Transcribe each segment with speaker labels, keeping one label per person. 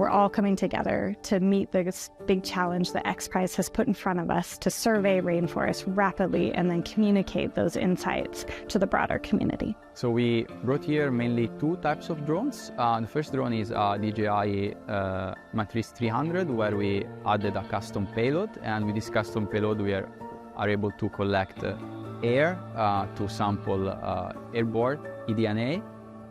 Speaker 1: we're all coming together to meet this big challenge that XPRIZE has put in front of us to survey rainforests rapidly and then communicate those insights to the broader community.
Speaker 2: So we brought here mainly two types of drones. The first drone is DJI Matrice 300, where we added a custom payload, and with this custom payload we are able to collect air to sample airborne eDNA.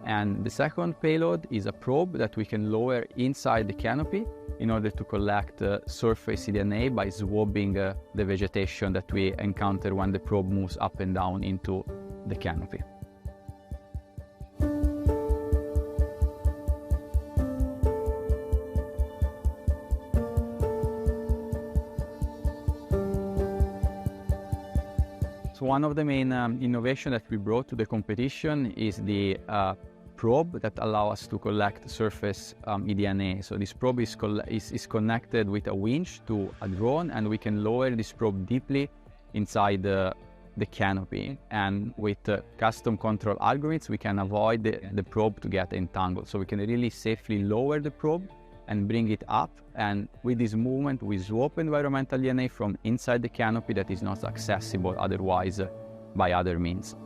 Speaker 2: And the second payload is a probe that we can lower inside the canopy in order to collect surface eDNA by swabbing the vegetation that we encounter when the probe moves up and down into the canopy. So one of the main innovations that we brought to the competition is the probe that allows us to collect surface eDNA. So this probe is connected with a winch to a drone, and we can lower this probe deeply inside the canopy. And with custom control algorithms, we can avoid the probe to get entangled. So we can really safely lower the probe and bring it up. And with this movement, we swap environmental DNA from inside the canopy that is not accessible otherwise by other means.